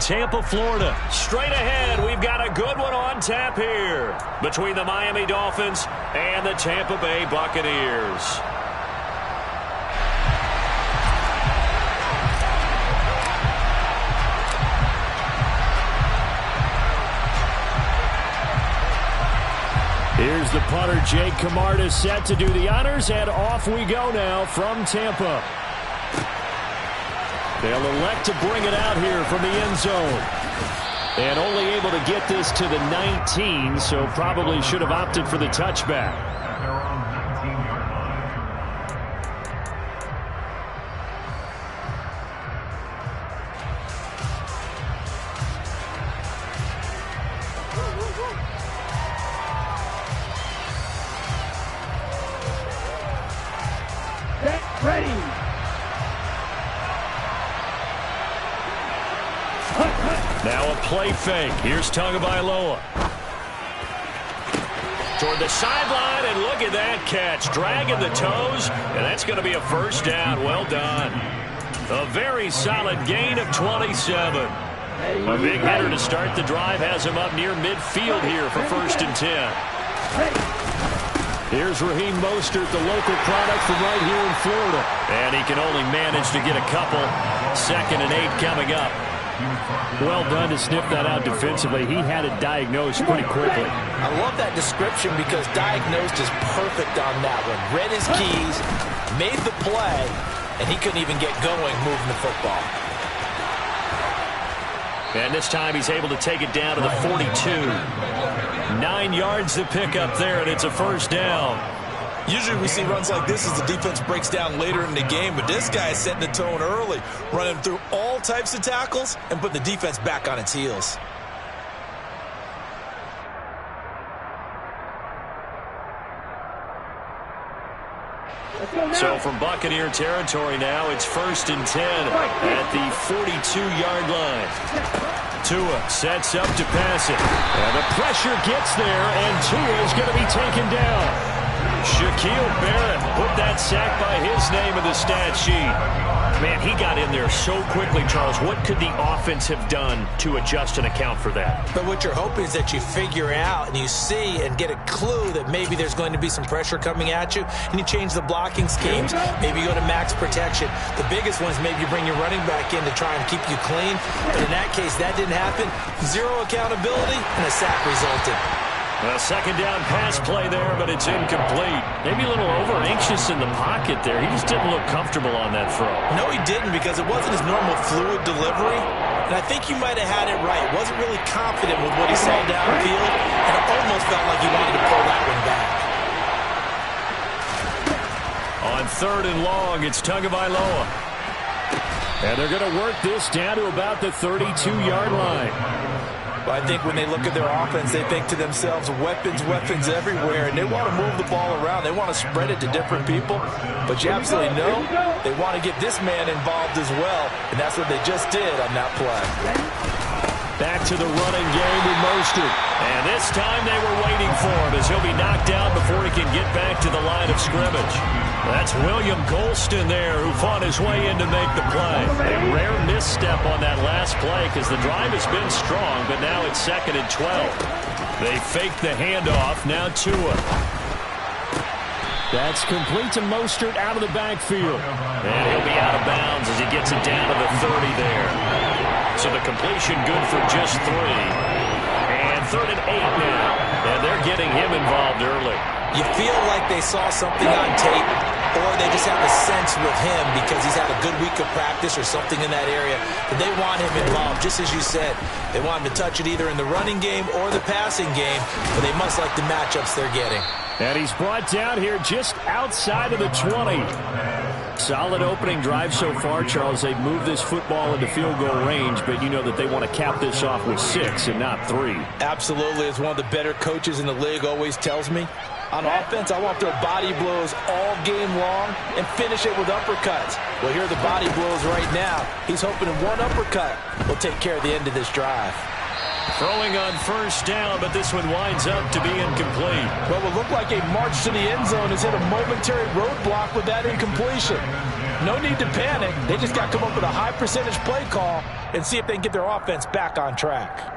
Tampa, Florida. Straight ahead, we've got a good one on tap here between the Miami Dolphins and the Tampa Bay Buccaneers. Here's the punter, Jake Camarda, set to do the honors, and off we go now from Tampa. They'll elect to bring it out here from the end zone. And only able to get this to the 19, so probably should have opted for the touchback. Now a play fake. Here's Tagovailoa. Toward the sideline, and look at that catch. Dragging the toes, and that's going to be a first down. Well done. A very solid gain of 27. A big hitter to start the drive has him up near midfield here for 1st and 10. Here's Raheem Mostert, the local product from right here in Florida. And he can only manage to get a couple. 2nd and 8 coming up. Well done to sniff that out defensively. He had it diagnosed pretty quickly. I love that description because diagnosed is perfect on that one. Read his keys, made the play, and he couldn't even get going moving the football. And this time he's able to take it down to the 42. 9 yards to pick up there, and it's a first down. Usually we see runs like this as the defense breaks down later in the game, but this guy is setting the tone early, running through all types of tackles and putting the defense back on its heels. So from Buccaneer territory now, it's 1st and 10 at the 42-yard line. Tua sets up to pass it. And the pressure gets there, and Tua is going to be taken down. Shaquille Barrett put that sack by his name in the stat sheet. Man, he got in there so quickly, Charles. What could the offense have done to adjust and account for that? But what you're hoping is that you figure out and you see and get a clue that maybe there's going to be some pressure coming at you, and you change the blocking schemes. Maybe you go to max protection. The biggest one is maybe you bring your running back in to try and keep you clean. But in that case, that didn't happen. Zero accountability, and a sack resulted. A 2nd down pass play there, but it's incomplete. Maybe a little over-anxious in the pocket there. He just didn't look comfortable on that throw. No, he didn't, because it wasn't his normal fluid delivery. And I think you might have had it right. Wasn't really confident with what he saw downfield, and it almost felt like he wanted to pull that one back. On 3rd and long, it's Tagovailoa. And they're going to work this down to about the 32-yard line. But I think when they look at their offense, they think to themselves, weapons, weapons everywhere, and they want to move the ball around. They want to spread it to different people. But you absolutely know they want to get this man involved as well, and that's what they just did on that play. Back to the running game with Mostert. And this time they were waiting for him as he'll be knocked out before he can get back to the line of scrimmage. That's William Golston there who fought his way in to make the play. A rare misstep on that last play because the drive has been strong, but now it's 2nd and 12. They fake the handoff. Now Tua. That's complete to Mostert out of the backfield. And he'll be out of bounds as he gets it down to the 30 there. So the completion good for just 3. And 3rd and 8 now. And they're getting him involved early. You feel like they saw something on tape, or they just have a sense with him because he's had a good week of practice or something in that area that they want him involved. Just as you said, they want him to touch it either in the running game or the passing game, but they must like the matchups they're getting. And he's brought down here just outside of the 20. Solid opening drive so far, Charles. They've moved this football into field goal range, but you know that they want to cap this off with 6 and not 3. Absolutely. As one of the better coaches in the league always tells me, on offense, I want their body blows all game long and finish it with uppercuts. Well, here are the body blows right now. He's hoping one uppercut will take care of the end of this drive. Throwing on 1st down, but this one winds up to be incomplete. What will look like a march to the end zone has hit a momentary roadblock with that incompletion. No need to panic. They just got to come up with a high percentage play call and see if they can get their offense back on track.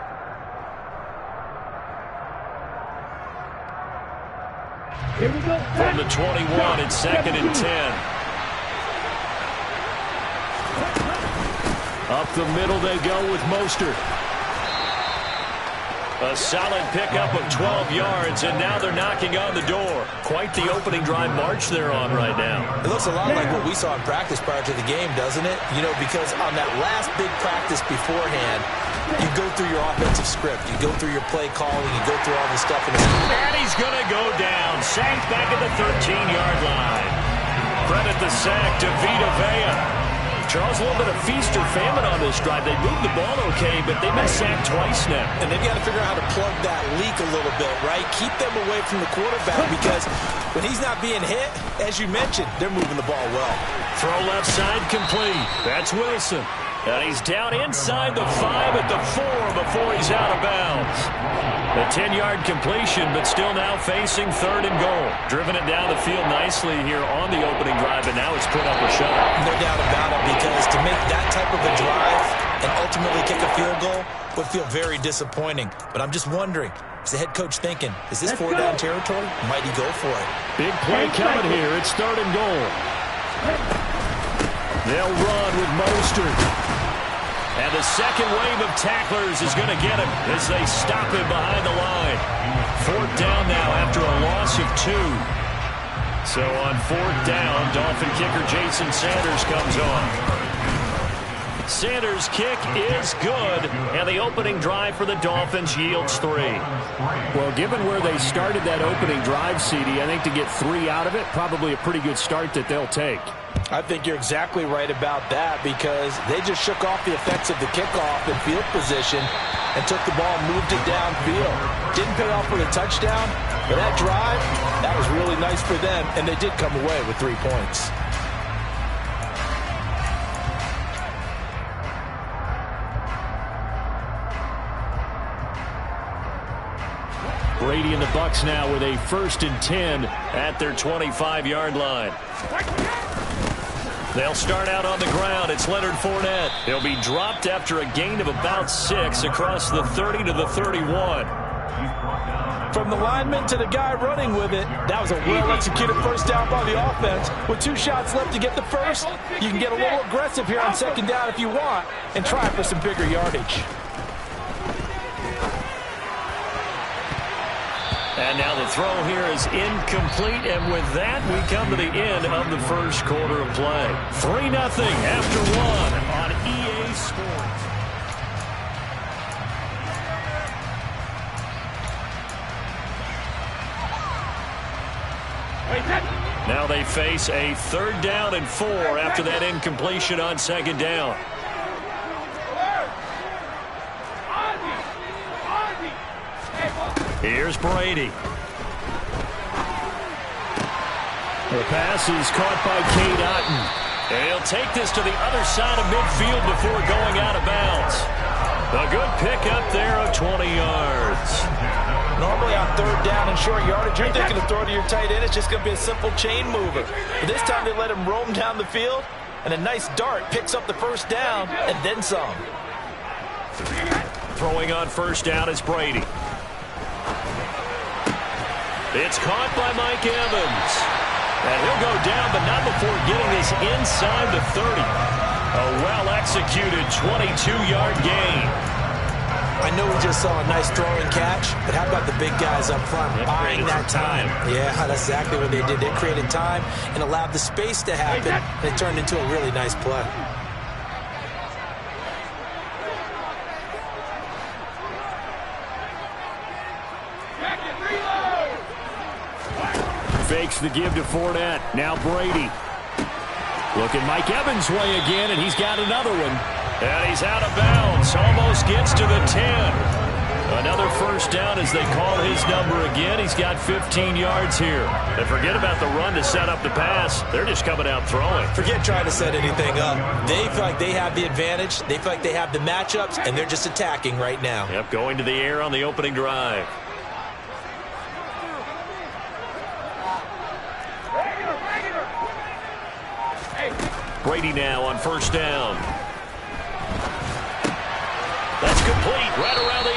Here we go. From the 21, it's 2nd and 10. Up the middle they go with Mostert. A solid pickup of 12 yards, and now they're knocking on the door. Quite the opening drive march they're on right now. It looks a lot like what we saw in practice prior to the game, doesn't it? You know, because on that last big practice beforehand, you go through your offensive script. You go through your play calling. You go through all the stuff. And he's going to go down. Sacked back at the 13-yard line. Credit the sack to Vita Vea. Charles, a little bit of feast or famine on this drive. They moved the ball okay, but they've been sacked twice now. And they've got to figure out how to plug that leak a little bit, right? Keep them away from the quarterback because when he's not being hit, as you mentioned, they're moving the ball well. Throw left side complete. That's Wilson. And he's down inside the 5 at the 4 before he's out of bounds. A 10-yard completion, but still now facing 3rd and goal. Driven it down the field nicely here on the opening drive, and now it's put up a shot. No doubt about it, because to make that type of a drive and ultimately kick a field goal would feel very disappointing. But I'm just wondering, is the head coach thinking, is this 4-down territory? Might he go for it? Big play coming here. It's 3rd and goal. They'll run with Mostert. And the second wave of tacklers is going to get him as they stop him behind the line. 4th down now after a loss of 2. So on 4th down, Dolphin kicker Jason Sanders comes on. Sanders' kick is good, and the opening drive for the Dolphins yields 3. Well, given where they started that opening drive, CD, I think to get 3 out of it, probably a pretty good start that they'll take. I think you're exactly right about that because they just shook off the effects of the kickoff and field position and took the ball and moved it downfield. Didn't pay off with a touchdown, but that drive, that was really nice for them, and they did come away with 3 points. Brady and the Bucs now with a 1st and 10 at their 25-yard line. They'll start out on the ground. It's Leonard Fournette. He'll be dropped after a gain of about 6 across the 30 to the 31. From the lineman to the guy running with it, that was a well-executed first down by the offense. With 2 shots left to get the first, you can get a little aggressive here on 2nd down if you want and try for some bigger yardage. And now the throw here is incomplete, and with that, we come to the end of the first quarter of play. 3-0 after 1 on EA Sports. Now they face a 3rd down and 4 after that incompletion on 2nd down. Here's Brady. The pass is caught by Cade Otton. And he'll take this to the other side of midfield before going out of bounds. A good pickup there of 20 yards. Normally on 3rd down and short yardage, you're thinking of throwing to your tight end. It's just going to be a simple chain mover. But this time they let him roam down the field, and a nice dart picks up the 1st down and then some. Throwing on 1st down is Brady. It's caught by Mike Evans. And he'll go down, but not before getting this inside the 30. A well-executed 22-yard gain. I know we just saw a nice throwing catch, but how about the big guys up front buying that time? Yeah, that's exactly what they did. They created time and allowed the space to happen, and it turned into a really nice play. Fakes the give to Fournette. Now Brady. Looking Mike Evans' way again, and he's got another one. And he's out of bounds. Almost gets to the 10. Another 1st down as they call his number again. He's got 15 yards here. And forget about the run to set up the pass. They're just coming out throwing. Forget trying to set anything up. They feel like they have the advantage. They feel like they have the matchups, and they're just attacking right now. Yep, going to the air on the opening drive. Brady now on first down. That's complete right around the 8.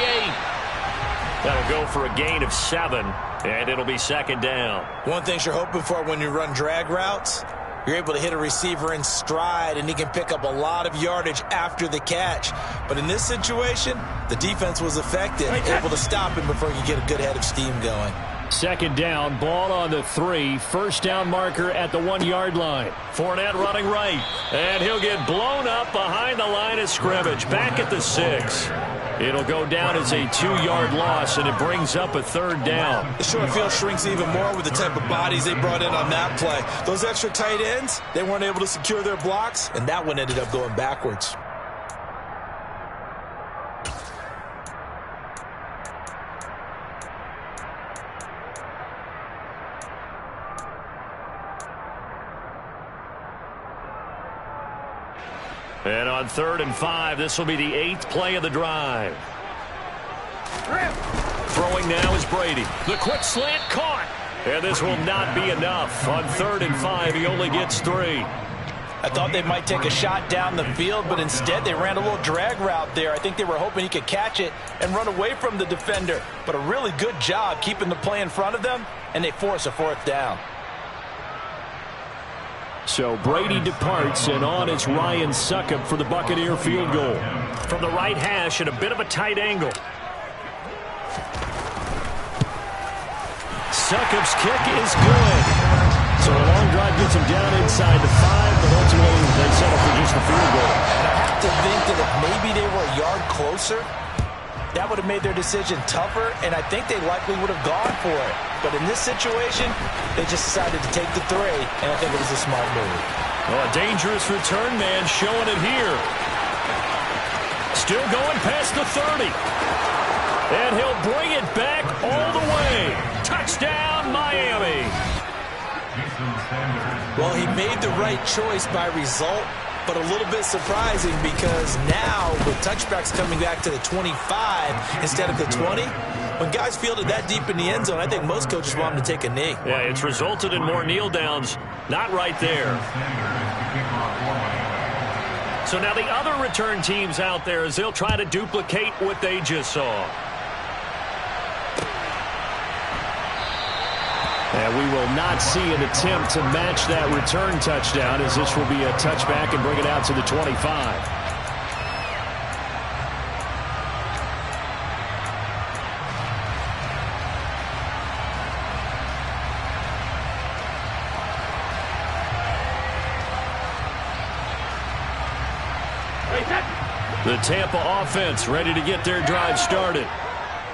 That'll go for a gain of 7, and it'll be second down. One thing you're hoping for when you run drag routes, you're able to hit a receiver in stride, and he can pick up a lot of yardage after the catch. But in this situation, the defense was effective, able to stop him before he could get a good head of steam going. Second down, ball on the 3. First down marker at the 1-yard line. Fournette running right, and he'll get blown up behind the line of scrimmage. Back at the 6. It'll go down as a 2-yard loss, and it brings up a third down. The short field shrinks even more with the type of bodies they brought in on that play. Those extra tight ends, they weren't able to secure their blocks, and that one ended up going backwards. And on 3rd and 5, this will be the 8th play of the drive. Throwing now is Brady. The quick slant caught. And this will not be enough. On 3rd and 5, he only gets 3. I thought they might take a shot down the field, but instead they ran a little drag route there. I think they were hoping he could catch it and run away from the defender. But a really good job keeping the play in front of them, and they force a 4th down. So Brady departs, and on is Ryan Succop for the Buccaneer field goal. From the right hash at a bit of a tight angle. Succop's kick is good. So a long drive gets him down inside the 5, but ultimately they settle for just the field goal. And I have to think that if maybe they were a yard closer, that would have made their decision tougher, and I think they likely would have gone for it. But in this situation, they just decided to take the 3, and I think it was a smart move. Oh, a dangerous return man showing it here. Still going past the 30. And he'll bring it back all the way. Touchdown, Miami. Well, he made the right choice by result, but a little bit surprising because now with touchbacks coming back to the 25 instead of the 20, when guys fielded that deep in the end zone, I think most coaches want them to take a knee. Yeah, it's resulted in more kneel downs. Not right there. So now the other return teams out there as they'll try to duplicate what they just saw. And we will not see an attempt to match that return touchdown, as this will be a touchback and bring it out to the 25. The Tampa offense ready to get their drive started.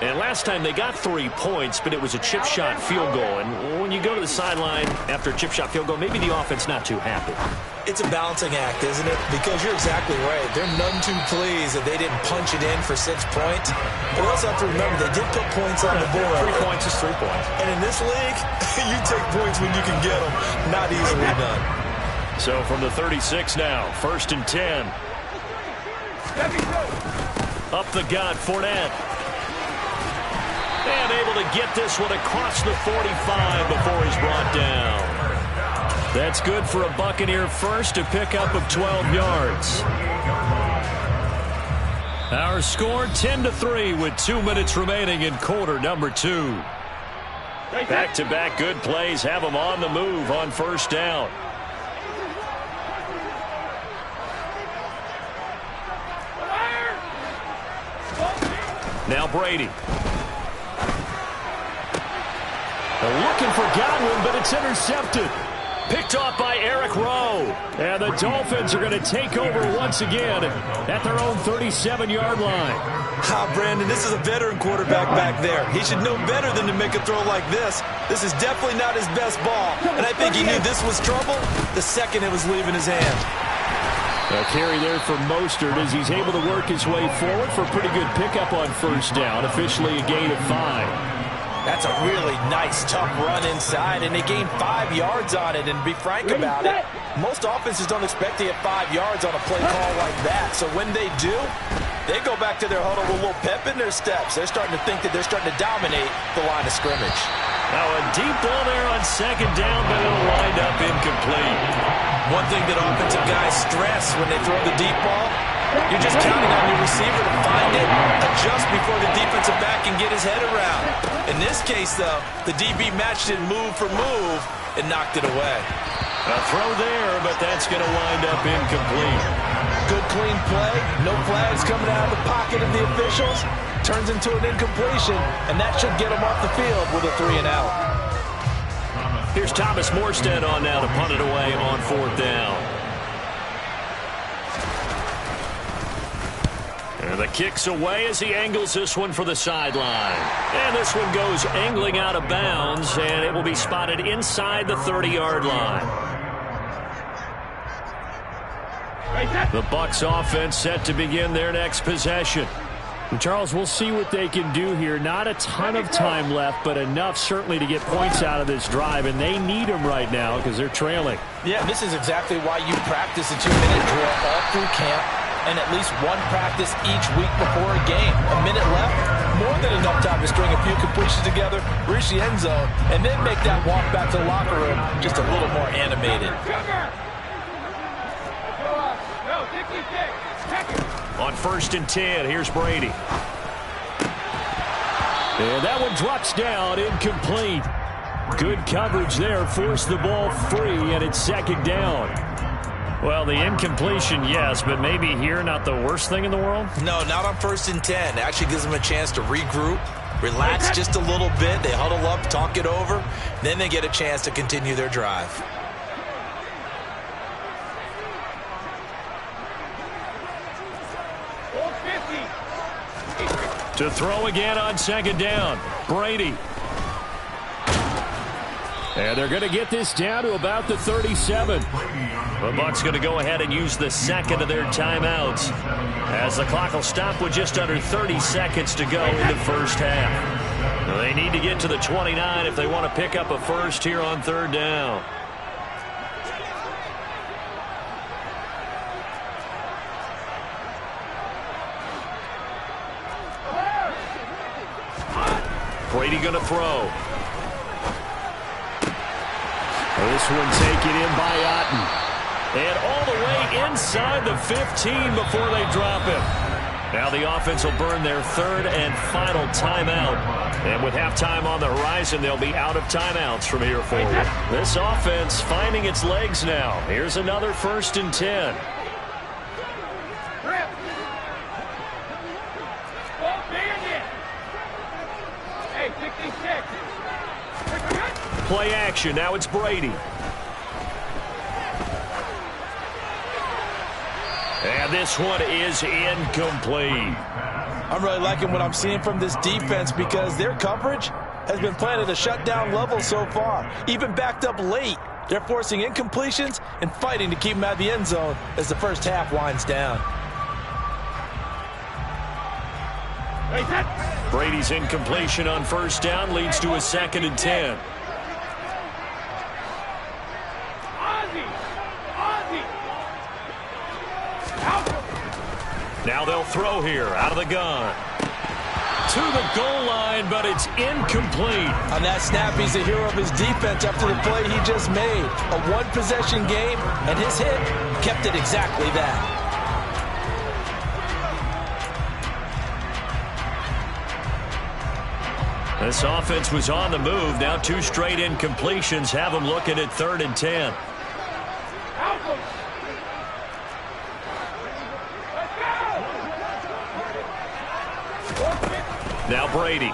And last time they got 3 points, but it was a chip shot field goal. And when you go to the sideline after a chip shot field goal, maybe the offense not too happy. It's a balancing act, isn't it? Because you're exactly right. They're none too pleased that they didn't punch it in for 6 points. But you also have to remember, they did put points on the board. 3 points is 3 points. And in this league, you take points when you can get them. Not easily done. So from the 36 now, 1st and 10. Up the gut, Fournette. And able to get this one across the 45 before he's brought down. That's good for a Buccaneer first, a pickup of 12 yards. Our score 10-3 with 2 minutes remaining in quarter number 2. Back-to-back good plays have them on the move on first down. Now Brady. They're looking for Godwin, but it's intercepted. Picked off by Eric Rowe. And the Dolphins are going to take over once again at their own 37-yard line. Brandon, this is a veteran quarterback back there. He should know better than to make a throw like this. This is definitely not his best ball. And I think he knew this was trouble the second it was leaving his hand. A carry there for Mostert as he's able to work his way forward for a pretty good pickup on first down. Officially a gain of 5. That's a really nice, tough run inside, and they gained 5 yards on it. And to be frank about it, most offenses don't expect to get 5 yards on a play call like that. So when they do, They go back to their huddle with a little pep in their steps. They're starting to think that they're starting to dominate the line of scrimmage. Now a deep ball there on second down, but it'll wind up incomplete. One thing that offensive guys stress when they throw the deep ball, you're just counting on your receiver to find it, adjust before the defensive back can get his head around. In this case, though, the DB matched it move for move and knocked it away. A throw there, but that's going to wind up incomplete. Good, clean play. No flags coming out of the pocket of the officials. Turns into an incompletion, and that should get him off the field with a 3-and-out. Here's Thomas Morstead on now to punt it away on fourth down. And the kick's away as he angles this one for the sideline. And this one goes angling out of bounds, and it will be spotted inside the 30-yard line. The Bucs offense set to begin their next possession. And Charles, we'll see what they can do here. Not a ton of time left, but enough certainly to get points out of this drive, and they need them right now because they're trailing. Yeah, this is exactly why you practice a 2-minute drill all through camp and at least one practice each week before a game. A minute left, more than enough time to string a few completions together, reach the end zone, and then make that walk back to the locker room just a little more animated. On 1st and 10, here's Brady. And that one drops down, incomplete. Good coverage there, forced the ball free, and it's second down. Well, the incompletion, yes, but maybe here not the worst thing in the world? No, not on 1st and 10. It actually gives them a chance to regroup, relax just a little bit. They huddle up, talk it over. Then they get a chance to continue their drive. To throw again on second down, Brady. And they're going to get this down to about the 37. The Bucs going to go ahead and use the second of their timeouts as the clock will stop with just under 30 seconds to go in the first half. Now they need to get to the 29 if they want to pick up a first here on third down. Brady going to throw. This one taken in by Otten. And all the way inside the 15 before they drop him. Now the offense will burn their third and final timeout. And with halftime on the horizon, they'll be out of timeouts from here forward. This offense finding its legs now. Here's another 1st and 10. Play action. Now it's Brady. And this one is incomplete. I'm really liking what I'm seeing from this defense because their coverage has been playing at a shutdown level so far. Even backed up late, they're forcing incompletions and fighting to keep them out of the end zone as the first half winds down. Brady's incompletion on first down leads to a 2nd and 10. Now they'll throw here out of the gun. To the goal line, but it's incomplete. On that snap, he's a hero of his defense after the play he just made. A one-possession game, and his hit kept it exactly that. This offense was on the move. Now 2 straight incompletions have them looking at 3rd and 10. Now Brady.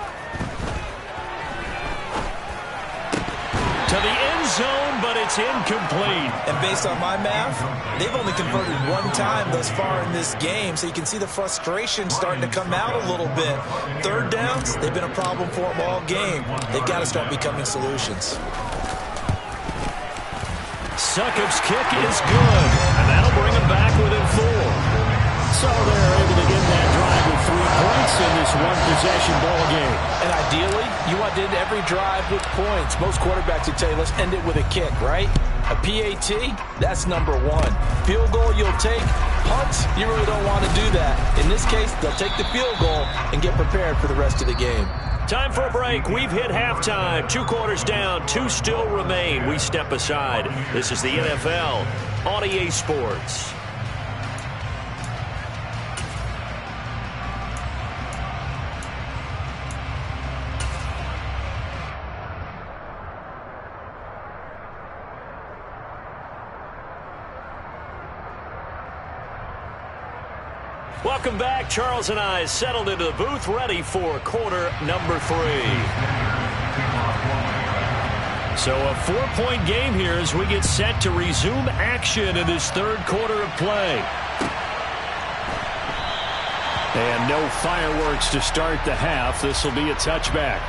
To the end zone, but it's incomplete. And based on my math, they've only converted one time thus far in this game, so you can see the frustration starting to come out a little bit. Third downs, they've been a problem for them all game. They've got to start becoming solutions. Succop's kick is good, and that'll bring them back within 4. So they're able to get that drive with 3 points in this one-possession ball game. And ideally, you want to end every drive with points. Most quarterbacks would tell you, let's end it with a kick, right? A PAT, that's number one. Field goal you'll take. Punts, you really don't want to do that. In this case, they'll take the field goal and get prepared for the rest of the game. Time for a break. We've hit halftime. 2 quarters down. 2 still remain. We step aside. This is the NFL on EA Sports. Welcome back. Charles and I settled into the booth, ready for quarter number 3. So a 4-point game here as we get set to resume action in this third quarter of play. And no fireworks to start the half. This will be a touchback.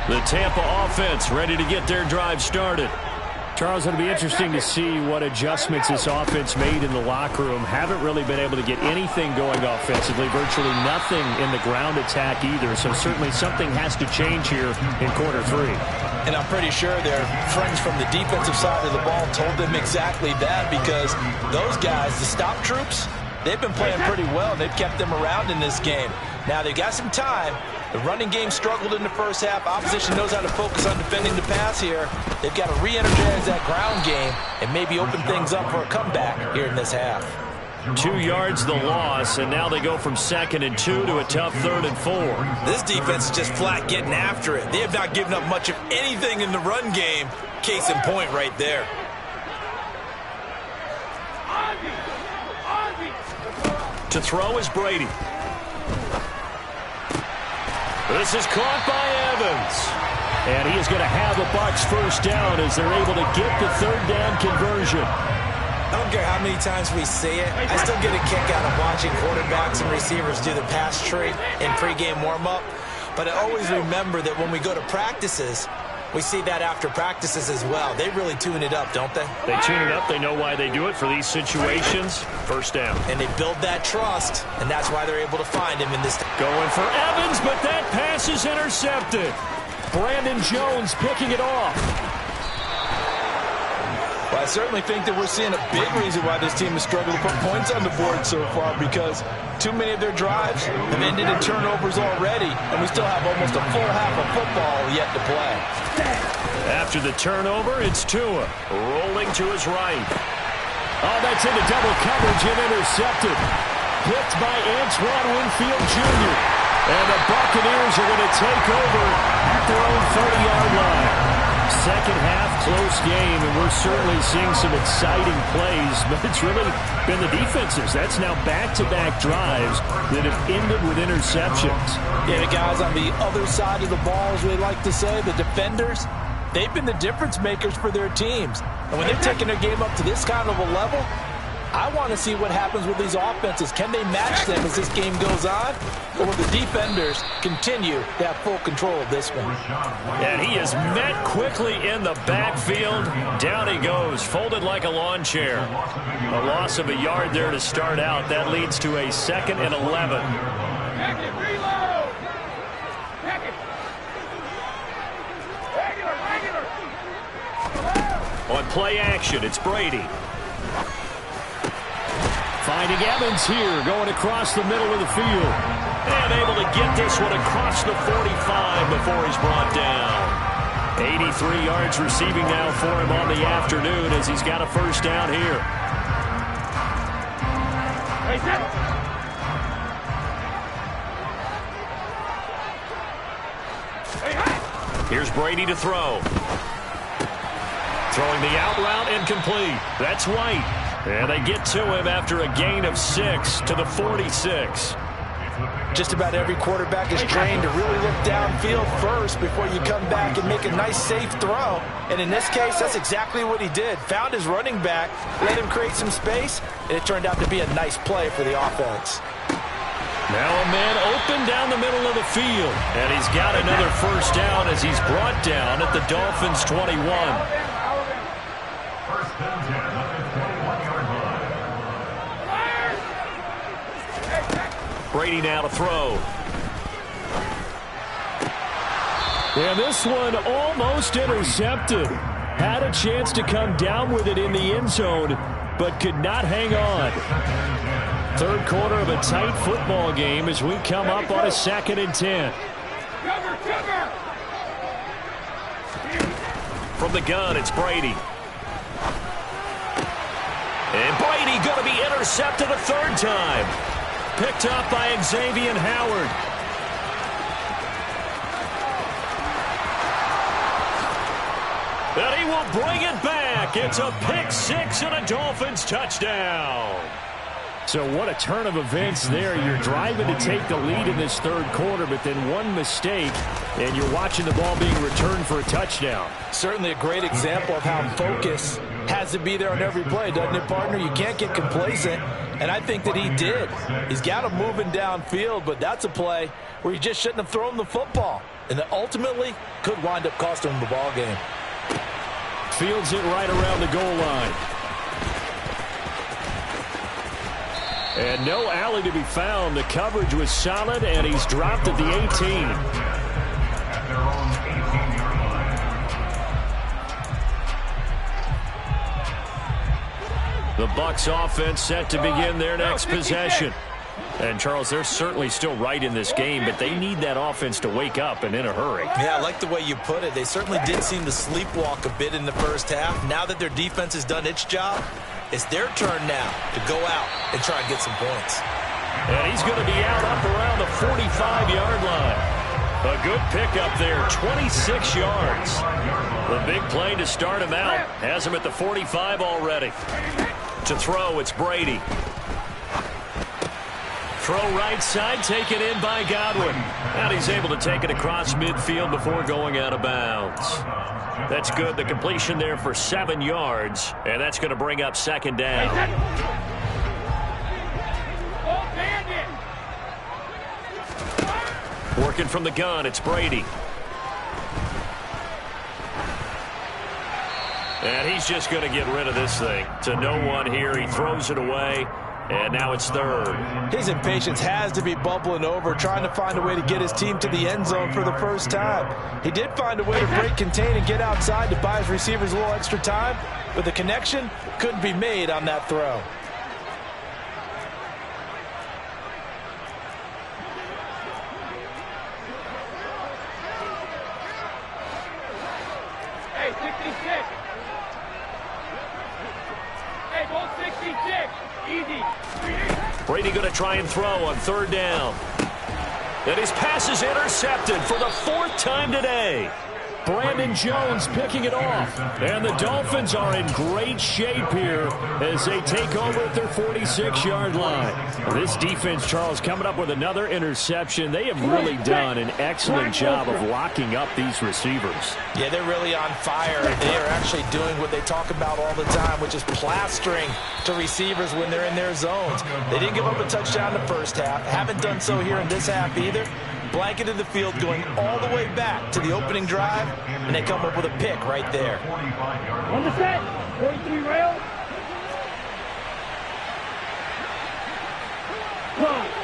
The Tampa offense ready to get their drive started. Charles, it'll be interesting to see what adjustments this offense made in the locker room. Haven't really been able to get anything going offensively. Virtually nothing in the ground attack either. So certainly something has to change here in quarter 3. And I'm pretty sure their friends from the defensive side of the ball told them exactly that, because those guys, the stop troops, they've been playing pretty well. They've kept them around in this game. Now they've got some time. The running game struggled in the first half. Opposition knows how to focus on defending the pass here. They've got to re-energize that ground game and maybe open things up for a comeback here in this half. 2 yards the loss, and now they go from 2nd and 2 to a tough 3rd and 4. This defense is just flat getting after it. They have not given up much of anything in the run game. Case in point right there. To throw is Brady. This is caught by Evans. And he is going to have the Bucs first down as they're able to get the 3rd down conversion. I don't care how many times we see it. I still get a kick out of watching quarterbacks and receivers do the pass tree in pregame warm-up. But I always remember that when we go to practices, we see that after practices as well. They really tune it up, don't they? They tune it up. They know why they do it for these situations. First down. And they build that trust, and that's why they're able to find him in this. Going for Evans, but that pass is intercepted. Brandon Jones picking it off. Well, I certainly think that we're seeing a big reason why this team has struggled to put points on the board so far, because too many of their drives have ended in turnovers already, and we still have almost a full half of football yet to play. After the turnover, it's Tua rolling to his right. Oh, that's into double coverage and intercepted. Picked by Antoine Winfield Jr. And the Buccaneers are going to take over at their own 30-yard line. Second half, close game, and we're certainly seeing some exciting plays, but it's really been the defenses. That's now back-to-back drives that have ended with interceptions. Yeah, the guys on the other side of the ball, as we like to say, the defenders, they've been the difference makers for their teams. And when they're taking their game up to this kind of a level, I want to see what happens with these offenses. Can they match them as this game goes on? Or will the defenders continue to have full control of this one? And he is met quickly in the backfield. Down he goes, folded like a lawn chair. A loss of a yard there to start out. That leads to a 2nd and 11. On play action, it's Brady. Finding Evans here, going across the middle of the field. And able to get this one across the 45 before he's brought down. 83 yards receiving now for him on the afternoon as he's got a first down here. Here's Brady to throw. Throwing the out route incomplete. That's White. And they get to him after a gain of 6 to the 46. Just about every quarterback is trained to really look downfield first before you come back and make a nice, safe throw. And in this case, that's exactly what he did. Found his running back, let him create some space, and it turned out to be a nice play for the offense. Now a man open down the middle of the field. And he's got another first down as he's brought down at the Dolphins' 21. Brady now to throw. And this one almost intercepted. Had a chance to come down with it in the end zone, but could not hang on. Third quarter of a tight football game as we come up on a 2nd and 10. From the gun, it's Brady. And Brady going to be intercepted a 3rd time. Picked up by Xavier Howard. And he will bring it back. It's a pick 6 and a Dolphins touchdown. So what a turn of events there. You're driving to take the lead in this 3rd quarter, but then one mistake, and you're watching the ball being returned for a touchdown. Certainly a great example of how focus has to be there on every play, doesn't it, partner? You can't get complacent, and I think that he did. He's got him moving downfield, but that's a play where he just shouldn't have thrown the football, and that ultimately could wind up costing him the ball game. Fields it right around the goal line. And no alley to be found. The coverage was solid, and he's dropped at the 18. The Bucs offense set to begin their next possession. And, Charles, they're certainly still right in this game, but they need that offense to wake up and in a hurry. Yeah, I like the way you put it. They certainly did seem to sleepwalk a bit in the first half. Now that their defense has done its job, it's their turn now to go out and try and get some points. And he's going to be out up around the 45-yard line. A good pickup there, 26 yards. The big play to start him out has him at the 45 already. To throw, it's Brady. Throw right side, taken in by Godwin. And he's able to take it across midfield before going out of bounds. That's good. The completion there for 7 yards. And that's going to bring up 2nd down. Working from the gun, it's Brady. And he's just going to get rid of this thing. To no one here. He throws it away. And now it's 3rd. His impatience has to be bubbling over, trying to find a way to get his team to the end zone for the first time. He did find a way to break contain and get outside to buy his receivers a little extra time, but the connection couldn't be made on that throw. Hey, 66. Hey, ball 66. Easy. Brady going to try and throw on 3rd down. And his pass is intercepted for the 4th time today. Brandon Jones picking it off. And the Dolphins are in great shape here as they take over at their 46-yard line. This defense, Charles, coming up with another interception. They have really done an excellent job of locking up these receivers. Yeah, they're really on fire. They are actually doing what they talk about all the time, which is plastering to receivers when they're in their zones. They didn't give up a touchdown in the first half. Haven't done so here in this half either. Blanketed the field going all the way back to the opening drive, and they come up with a pick right there. On the set. 43 rail.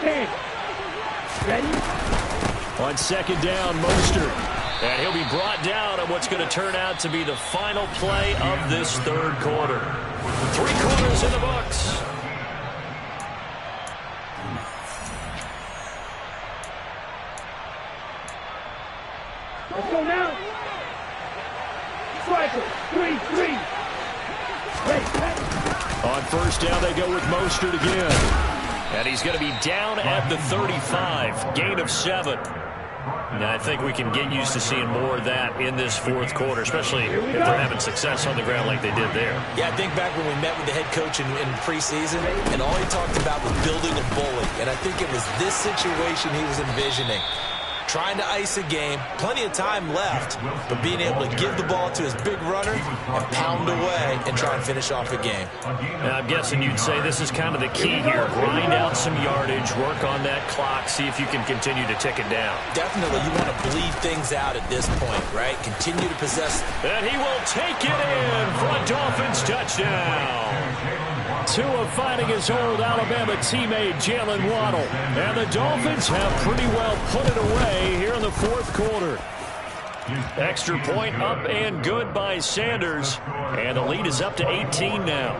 10. Ready? On 2nd down, Mostert. And he'll be brought down on what's going to turn out to be the final play of this 3rd quarter. 3 quarters in the books. Let's go now. Striker. 3-3. Ready. On 1st down, they go with Mostert again. And he's going to be down at the 35. Gain of 7. Now, I think we can get used to seeing more of that in this 4th quarter, especially if they're having success on the ground like they did there. Yeah, I think back when we met with the head coach in preseason, and all he talked about was building a bully. And I think it was this situation he was envisioning. Trying to ice a game, plenty of time left, but being able to give the ball to his big runner and pound away and try and finish off a game. Now, I'm guessing you'd say this is kind of the key here. Grind out some yardage, work on that clock, see if you can continue to tick it down. Definitely, you want to bleed things out at this point, right? Continue to possess. And he will take it in for a Dolphins touchdown. Tua finding his old Alabama teammate Jalen Waddle. And the Dolphins have pretty well put it away here in the fourth quarter. Extra point up and good by Sanders. And the lead is up to 18 now.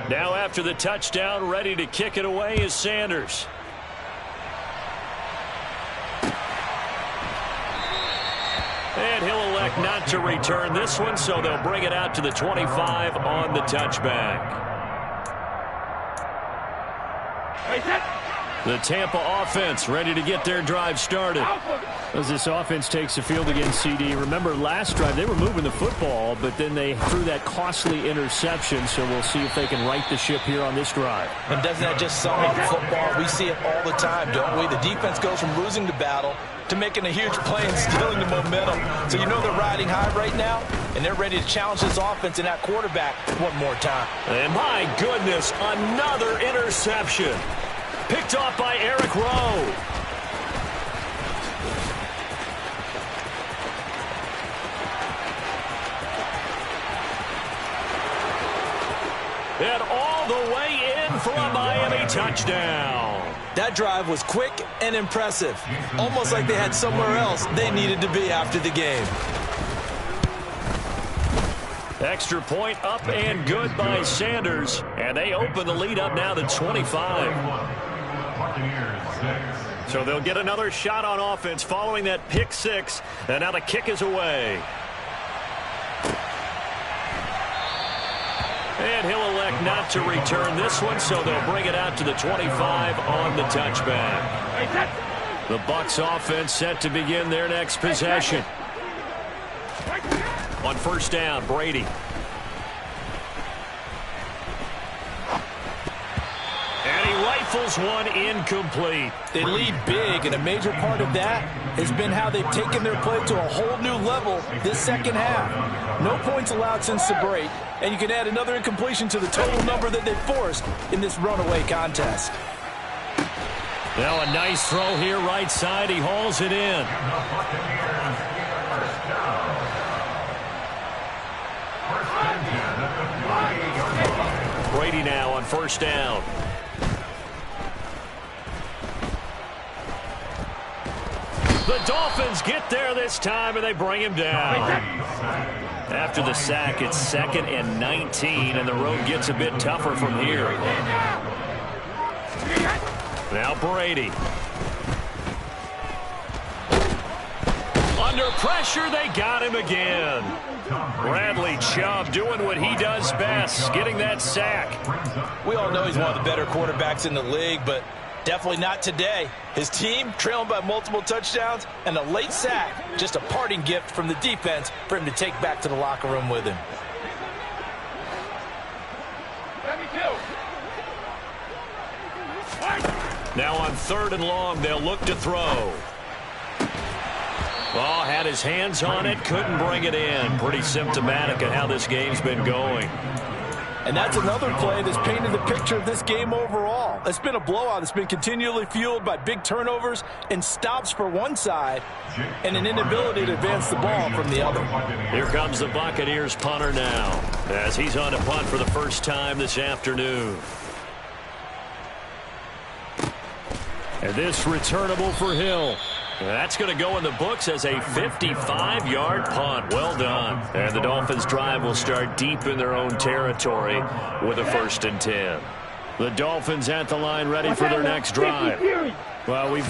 Now after the touchdown, ready to kick it away is Sanders. And he'll elect not to return this one, so they'll bring it out to the 25 on the touchback. The Tampa offense ready to get their drive started. As this offense takes the field against CD, remember last drive they were moving the football, but then they threw that costly interception, so we'll see if they can right the ship here on this drive. And doesn't that just sum up football? We see it all the time, don't we? The defense goes from losing the battle to making a huge play and stealing the momentum. So you know they're riding high right now, and they're ready to challenge this offense and that quarterback one more time. And my goodness, another interception. Picked off by Eric Rowe. And all the way in for a Miami touchdown. That drive was quick and impressive. Almost like they had somewhere else they needed to be after the game. Extra point up and good by Sanders. And they open the lead up now to 25. So they'll get another shot on offense following that pick six. And now the kick is away. And he'll elect not to return this one, so they'll bring it out to the 25 on the touchback. The Bucs offense set to begin their next possession. On first down, Brady. And he rifles one incomplete. They lead big, and a major part of that has been how they've taken their play to a whole new level this second half. No points allowed since the break, and you can add another incompletion to the total number that they've forced in this runaway contest. Now a nice throw here right side. He hauls it in. Brady now on first down. The Dolphins get there this time, and they bring him down. After the sack, it's 2nd and 19, and the road gets a bit tougher from here. Now Brady. Under pressure, they got him again. Bradley Chubb doing what he does best, getting that sack. We all know he's one of the better quarterbacks in the league, but definitely not today. His team trailing by multiple touchdowns and a late sack. Just a parting gift from the defense for him to take back to the locker room with him. Now on 3rd and long, they'll look to throw. Ball had his hands on it, couldn't bring it in. Pretty symptomatic of how this game's been going. And that's another play that's painted the picture of this game overall. It's been a blowout. It's been continually fueled by big turnovers and stops for one side and an inability to advance the ball from the other. Here comes the Buccaneers punter now, as he's on a punt for the first time this afternoon. And this returnable for Hill. That's going to go in the books as a 55-yard punt. Well done. And the Dolphins' drive will start deep in their own territory with a 1st and 10. The Dolphins at the line ready for their next drive. Well, we've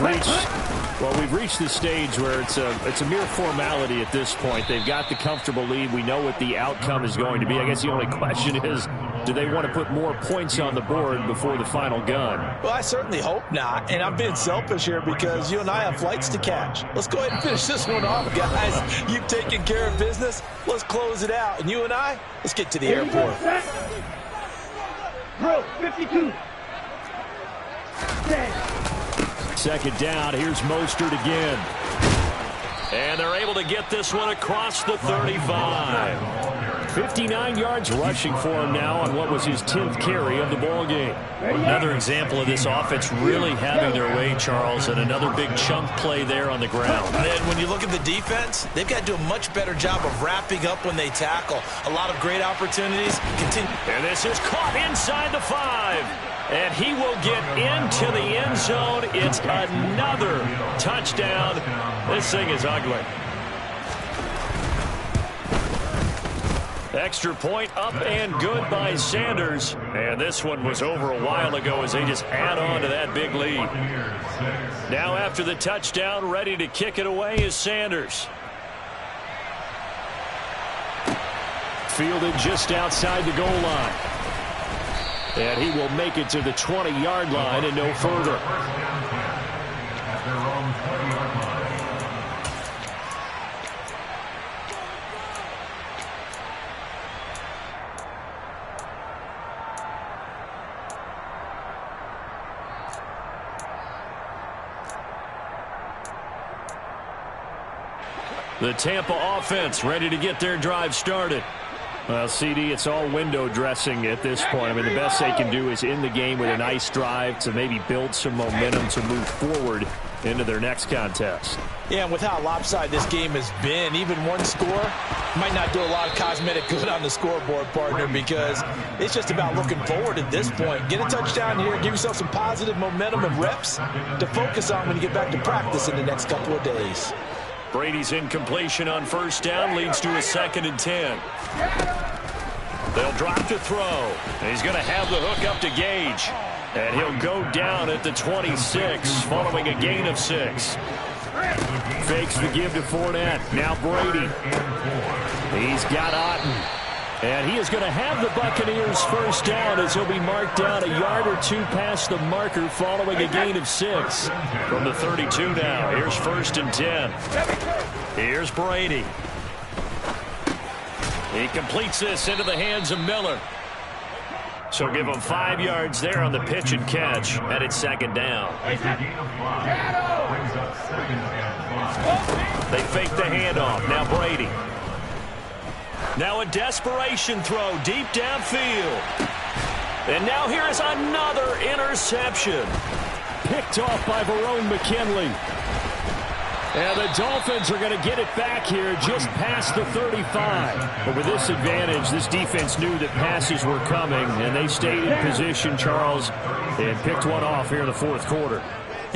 reached the stage where it's a mere formality at this point. They've got the comfortable lead. We know what the outcome is going to be. I guess the only question is, do they want to put more points on the board before the final gun? Well, I certainly hope not. And I'm being selfish here because you and I have flights to catch. Let's go ahead and finish this one off, guys. You've taken care of business. Let's close it out. And you and I, let's get to the airport. Drill, 52. 10. 2nd down. Here's Mostert again. And they're able to get this one across the 35. 59 yards rushing for him now on what was his 10th carry of the ball game. Another example of this offense really having their way, Charles, and another big chunk play there on the ground. And then when you look at the defense, they've got to do a much better job of wrapping up when they tackle. A lot of great opportunities. And this is caught inside the 5. And he will get into the end zone. It's another touchdown. This thing is ugly. Extra point up and good by Sanders. And this one was over a while ago as they just add on to that big lead. Now after the touchdown, ready to kick it away is Sanders. Fielded just outside the goal line. And he will make it to the 20-yard line and no further. The Tampa offense ready to get their drive started. Well, CD, it's all window dressing at this point. I mean, the best they can do is in the game with a nice drive to maybe build some momentum to move forward into their next contest. Yeah, and with how lopsided this game has been, even one score might not do a lot of cosmetic good on the scoreboard, partner, because it's just about looking forward at this point. Get a touchdown here, give yourself some positive momentum and reps to focus on when you get back to practice in the next couple of days. Brady's incompletion on first down leads to a 2nd and 10. They'll drop to throw. He's going to have the hook up to Gage. And he'll go down at the 26 following a gain of 6. Fakes the give to Fournette. Now Brady. He's got Otten. And he is going to have the Buccaneers first down as he'll be marked down a yard or two past the marker following a gain of 6. From the 32 now. Here's 1st and 10. Here's Brady. He completes this into the hands of Miller. So give him 5 yards there on the pitch and catch. And it's 2nd down. They fake the handoff. Now Brady. Now a desperation throw deep downfield. And now here is another interception. Picked off by Verone McKinley. And the Dolphins are going to get it back here just past the 35. But with this advantage, this defense knew that passes were coming, and they stayed in position, Charles, and picked one off here in the 4th quarter.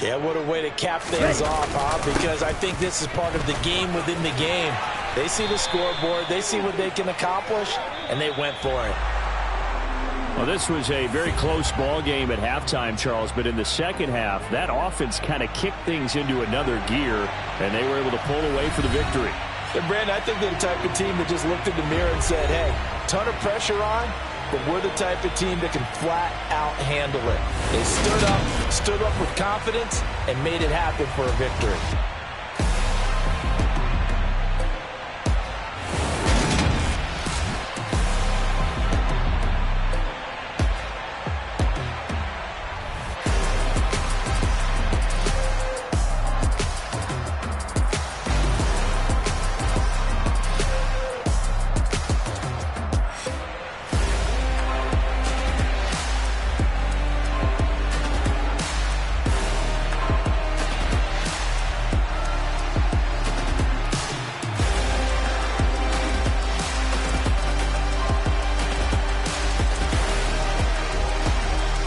Yeah, what a way to cap things off, huh? Because I think this is part of the game within the game. They see the scoreboard, they see what they can accomplish, and they went for it. Well, this was a very close ball game at halftime, Charles, but in the second half, that offense kind of kicked things into another gear, and they were able to pull away for the victory. And Brandon, I think they're the type of team that just looked in the mirror and said, hey, ton of pressure on, but we're the type of team that can flat out handle it. They stood up with confidence, and made it happen for a victory.